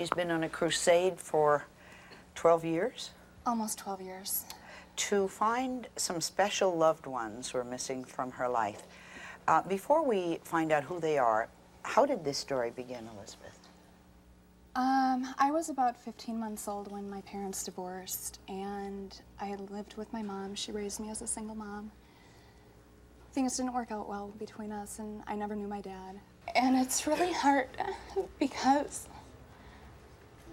She's been on a crusade for 12 years? Almost 12 years. To find some special loved ones who are missing from her life. Before we find out who they are, how did this story begin, Elizabeth? I was about 15 months old when my parents divorced, and I had lived with my mom. She raised me as a single mom. Things didn't work out well between us, and I never knew my dad. And it's really hard because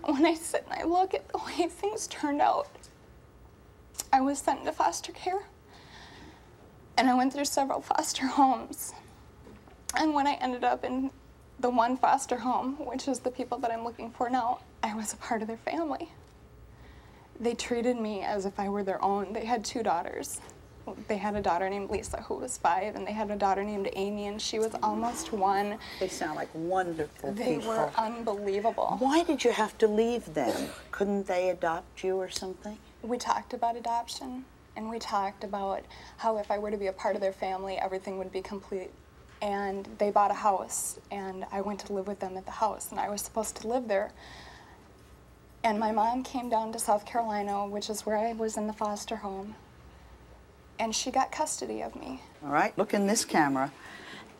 when I sit and I look at the way things turned out, I was sent into foster care, and I went through several foster homes. And when I ended up in the one foster home, which is the people that I'm looking for now, I was a part of their family. They treated me as if I were their own. They had 2 daughters. They had a daughter named Lisa who was 5, and they had a daughter named Amy, and she was almost 1. They sound like wonderful people. They were unbelievable. Why did you have to leave them? Couldn't they adopt you or something? We talked about adoption, and we talked about how if I were to be a part of their family, everything would be complete. And they bought a house, and I went to live with them at the house, and I was supposed to live there. And my mom came down to South Carolina, which is where I was in the foster home, and she got custody of me. All right, look in this camera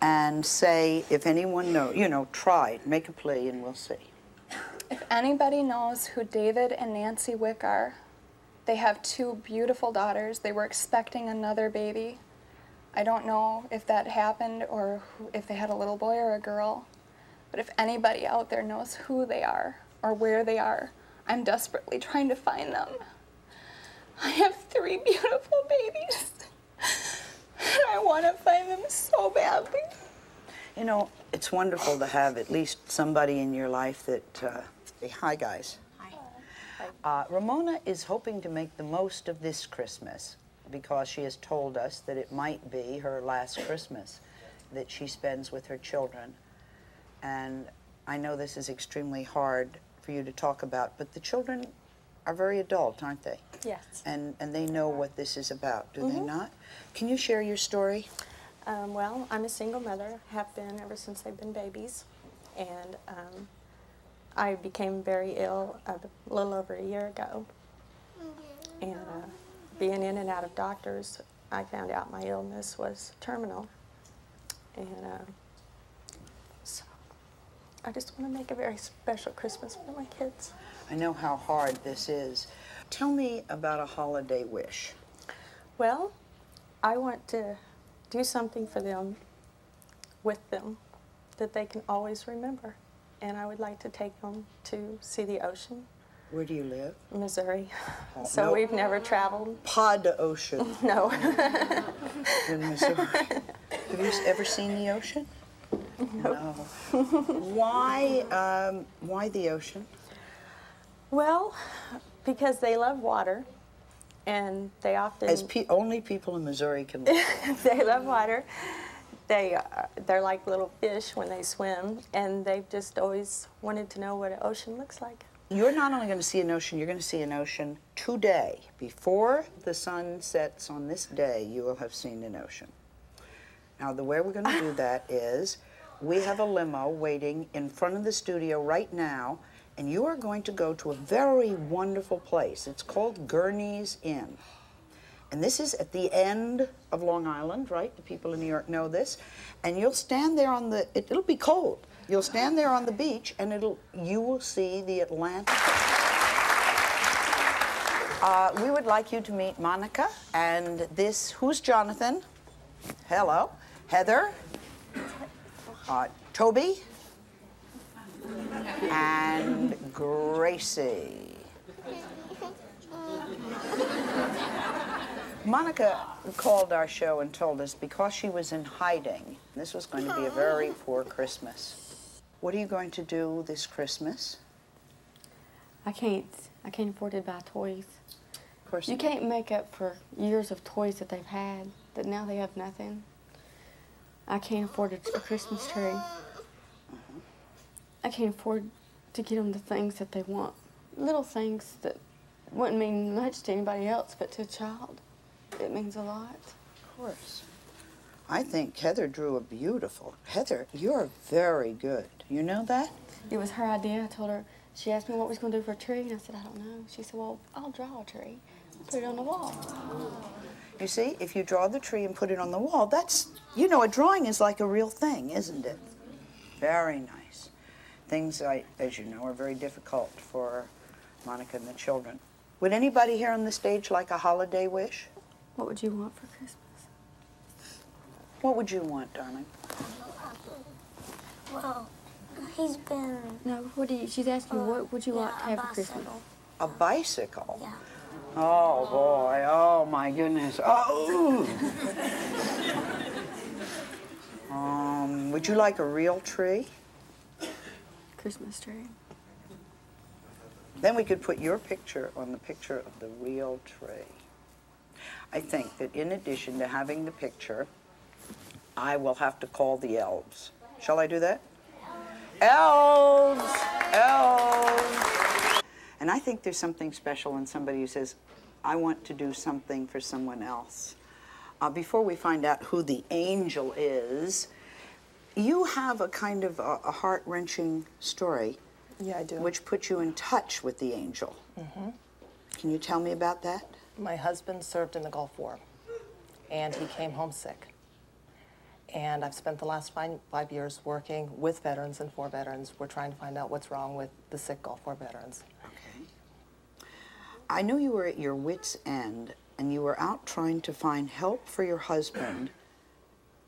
and say, if anyone knows, try, make a plea, and we'll see. If anybody knows who David and Nancy Wick are, they have 2 beautiful daughters. They were expecting another baby. I don't know if that happened or if they had a little boy or a girl, but if anybody out there knows who they are or where they are, I'm desperately trying to find them. I have 3 beautiful babies, and I want to find them so badly. You know, it's wonderful to have at least somebody in your life that, hi guys. Hi. Ramona is hoping to make the most of this Christmas, because she has told us that it might be her last Christmas that she spends with her children. And I know this is extremely hard for you to talk about, but the children are very adult, aren't they? Yes. And they know what this is about, do they not? Can you share your story? Well, I'm a single mother, have been ever since they've been babies. And I became very ill a little over a year ago. And being in and out of doctors, I found out my illness was terminal. And so I just want to make a very special Christmas for my kids. I know how hard this is. Tell me about a holiday wish. Well, I want to do something for them, with them, that they can always remember. And I would like to take them to see the ocean. Where do you live? Missouri. So no. We've never traveled. Pod Ocean. No. In Missouri. Have you ever seen the ocean? No. Why the ocean? Well, because they love water, and they often... As only people in Missouri can love. They love water. They're like little fish when they swim, and they've just always wanted to know what an ocean looks like. You're not only going to see an ocean, you're going to see an ocean today. Before the sun sets on this day, you will have seen an ocean. Now, the way we're going to do that is we have a limo waiting in front of the studio right now, and you are going to go to a very wonderful place. It's called Gurney's Inn. And this is at the end of Long Island, right? The people in New York know this. And you'll stand there on the, it'll be cold. You'll stand there on the beach, and you will see the Atlantic. We would like you to meet Monica, and who's Jonathan? Hello. Heather. Toby. And Gracie. Monica called our show and told us because she was in hiding, this was going to be a very poor Christmas. What are you going to do this Christmas? I can't afford to buy toys. Of course. You can't make up for years of toys that they've had, that now they have nothing. I can't afford a Christmas tree. I can't afford to get them the things that they want. Little things that wouldn't mean much to anybody else, but to a child, it means a lot. Of course. I think Heather drew a beautiful. Heather, you're very good. You know that? It was her idea. I told her She asked me what we was going to do for a tree, and I said, I don't know. She said, well, I'll draw a tree. Put it on the wall. You see, if you draw the tree and put it on the wall, that's, you know, a drawing is like a real thing, isn't it? Very nice. Things, as you know, are very difficult for Monica and the children. Would anybody here on the stage like a holiday wish? What would you want for Christmas? What would you want, darling? Well, he's been... No, what do you, she's asking what would you like to have for Christmas? bicycle. A bicycle? Yeah. Oh, boy. Oh, my goodness. Oh! Would you like a real tree? Christmas tree. Then we could put your picture on the picture of the real tree. I think that in addition to having the picture, I will have to call the elves. Shall I do that? Elves! Elves! And I think there's something special in somebody who says, I want to do something for someone else. Before we find out who the angel is, you have a kind of a heart-wrenching story. Yeah, I do. Which put you in touch with the angel. Mm-hmm. Can you tell me about that? My husband served in the Gulf War, and he came home sick. And I've spent the last 5 years working with veterans and for veterans. We're trying to find out what's wrong with the sick Gulf War veterans. Okay. I know you were at your wit's end, and you were out trying to find help for your husband,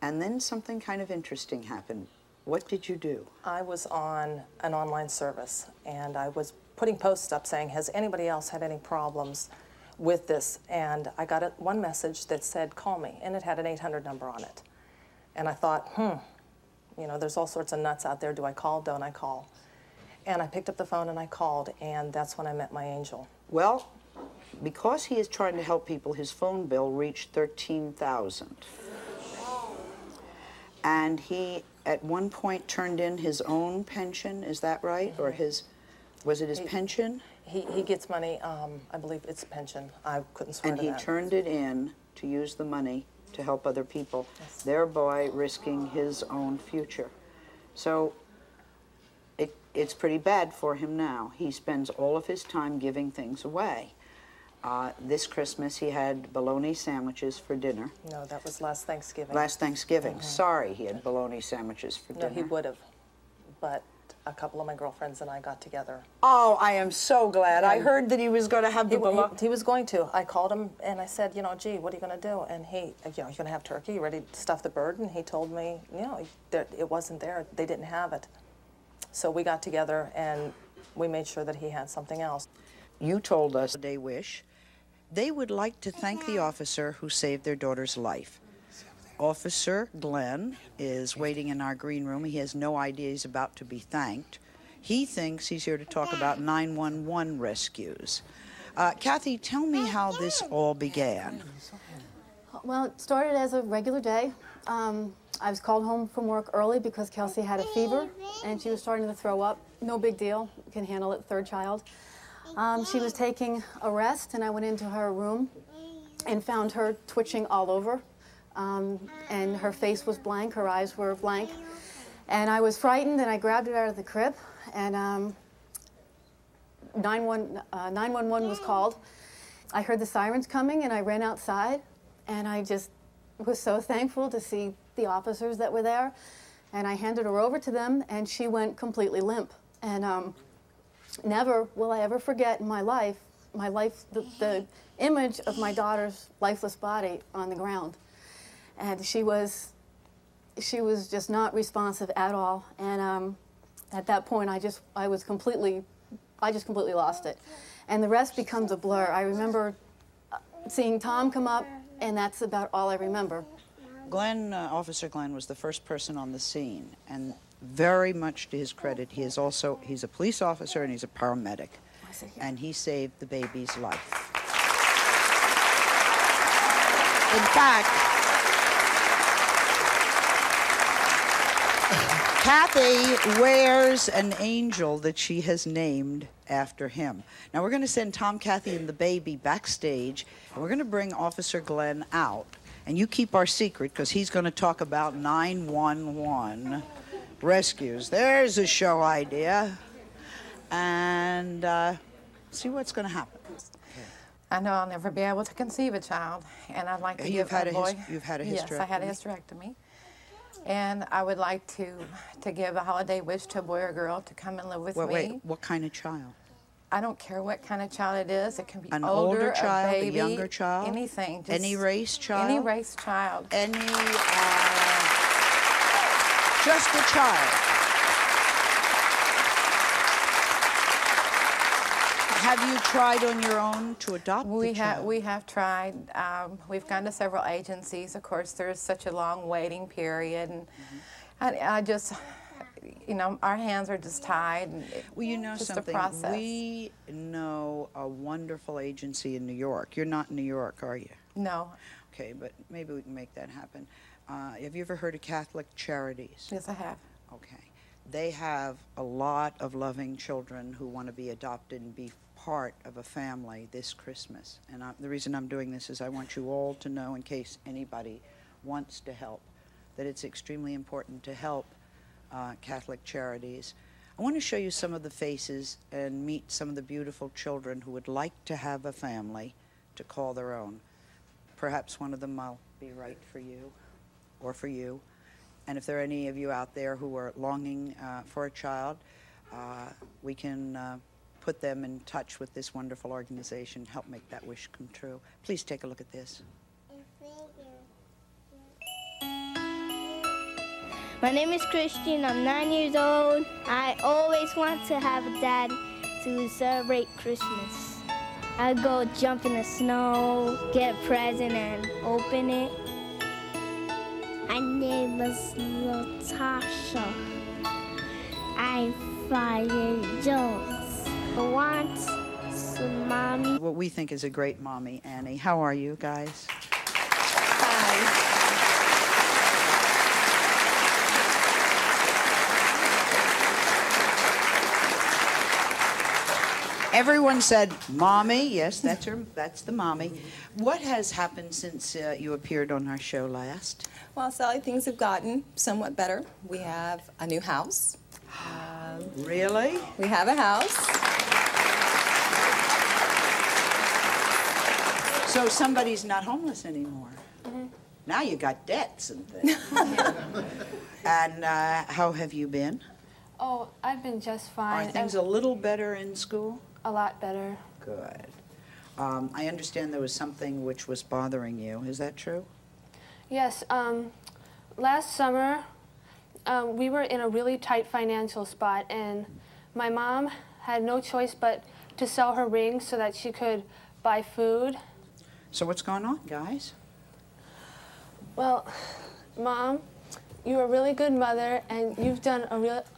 and then something kind of interesting happened. What did you do? I was on an online service, and I was putting posts up saying, has anybody else had any problems with this? And I got one message that said, call me, and it had an 800 number on it. And I thought, you know, there's all sorts of nuts out there. Do I call? Don't I call? And I picked up the phone and I called, and that's when I met my angel. Well, because he is trying to help people, his phone bill reached $13,000. And he, at one point, turned in his own pension, is that right? Mm-hmm. Or was it his pension? He gets money, I believe it's pension. I couldn't swear to that. And he turned it in to use the money to help other people, yes, thereby risking his own future. So it's pretty bad for him now. He spends all of his time giving things away. This Christmas he had bologna sandwiches for dinner. No, that was last Thanksgiving. Last Thanksgiving. Mm-hmm. Sorry, he had bologna sandwiches for dinner. No, he would have. But a couple of my girlfriends and I got together. Oh, I am so glad. I heard that he was going to have the bologna. He was going to. I called him and I said, you know, gee, what are you going to do? And he, you know, you're going to have turkey. You ready to stuff the bird? And he told me, you know, it wasn't there. They didn't have it. So we got together and we made sure that he had something else. You told us they wish. They would like to thank the officer who saved their daughter's life. Officer Glenn is waiting in our green room. He has no idea he's about to be thanked. He thinks he's here to talk about 911 rescues. Kathy, tell me how this all began. Well, it started as a regular day. I was called home from work early because Kelsey had a fever and she was starting to throw up. No big deal, you can handle it, third child. She was taking a rest and I went into her room and found her twitching all over. And her face was blank, her eyes were blank. And I was frightened and I grabbed her out of the crib and 911 was called. I heard the sirens coming and I ran outside and I just was so thankful to see the officers that were there. And I handed her over to them and she went completely limp. And never will I ever forget in my life, the image of my daughter's lifeless body on the ground. And she was just not responsive at all. And at that point, I just completely lost it. And the rest becomes a blur. I remember seeing Tom come up, and that's about all I remember. Glenn, Officer Glenn, was the first person on the scene, and very much to his credit, he's a police officer and he's a paramedic, and he saved the baby's life. In fact, Kathy wears an angel that she has named after him. Now we're going to send Tom, Kathy, and the baby backstage, and we're going to bring Officer Glenn out. And you keep our secret because he's going to talk about 911 rescues. There's a show idea. and see what's going to happen. I know I'll never be able to conceive a child, and I'd like to give a boy. You've had a hysterectomy. Yes, I had a hysterectomy, and I would like to give a holiday wish to a boy or girl to come and live with me. Wait, what kind of child? I don't care what kind of child it is. It can be An older child, a baby, a younger child, anything. Just any race child, any race child, any just a child. Have you tried on your own to adopt the child? We have tried. We've gone to several agencies. Of course, there's such a long waiting period, and I just, you know, our hands are just tied. And well, you know just something. A process. We know a wonderful agency in New York. You're not in New York, are you? No. Okay, but maybe we can make that happen. Have you ever heard of Catholic Charities? Yes, I have. Okay. They have a lot of loving children who want to be adopted and be part of a family this Christmas. And the reason I'm doing this is I want you all to know, in case anybody wants to help, that it's extremely important to help Catholic Charities. I want to show you some of the faces and meet some of the beautiful children who would like to have a family to call their own. Perhaps one of them will be right for you or for you. And if there are any of you out there who are longing for a child, we can put them in touch with this wonderful organization, help make that wish come true. Please take a look at this. My name is Christian. I'm 9 years old. I always want to have a dad to celebrate Christmas. I go jump in the snow, get a present, and open it. My name is Natasha. I'm 5 years old. I want some mommy. What we think is a great mommy, Annie. How are you guys? Hi. Everyone said, Mommy. Yes, that's her. That's the mommy. What has happened since you appeared on our show last? Well, Sally, things have gotten somewhat better. We have a new house. Really? We have a house. So somebody's not homeless anymore. Mm-hmm. Now you got debts and things. And how have you been? Oh, I've been just fine. Are things a little better in school? A lot better. Good. I understand there was something which was bothering you. Is that true? Yes. Last summer, we were in a really tight financial spot, and my mom had no choice but to sell her rings so that she could buy food. So what's going on, guys? Well, Mom, you're a really good mother, and you've done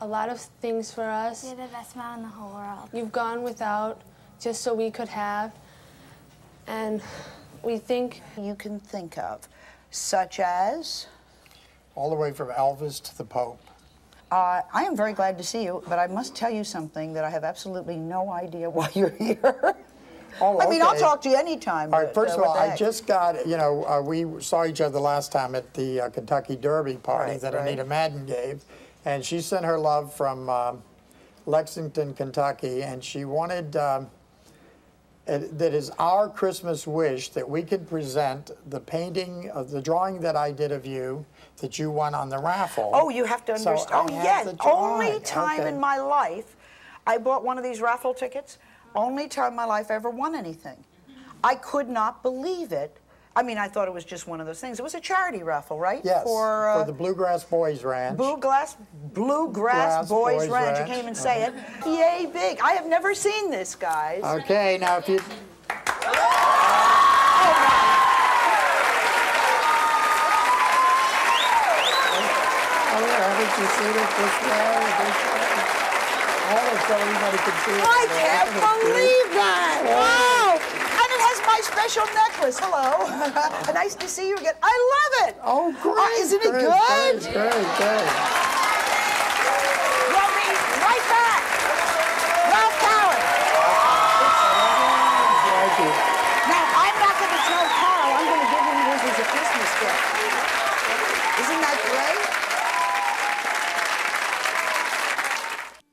a lot of things for us. You're the best mom in the whole world. You've gone without just so we could have, and we think you can think of, such as? All the way from Elvis to the Pope. I am very glad to see you, but I must tell you something that I have absolutely no idea why you're here. Oh, okay. I mean, I'll talk to you anytime. All right, first of all, I just got, you know, we saw each other last time at the Kentucky Derby party that Anita Madden gave, and she sent her love from Lexington, Kentucky, and she wanted, that is our Christmas wish, that we could present the painting of the drawing that I did of you that you won on the raffle. Oh, you have to understand. So yes, only time in my life I bought one of these raffle tickets. Only time in my life I ever won anything. I could not believe it. I mean, I thought it was just one of those things. It was a charity raffle, right? Yes, for the Bluegrass Boys Ranch. Bluegrass Boys Ranch. You can't even say it. Yay, big. I have never seen this, guys. Okay, now if you... Oh, yeah, haven't you seen it this way? So everybody can see it. I can't believe that! Wow! And it has my special necklace. Hello. Nice to see you again. I love it. Oh, great. Isn't it good? Great.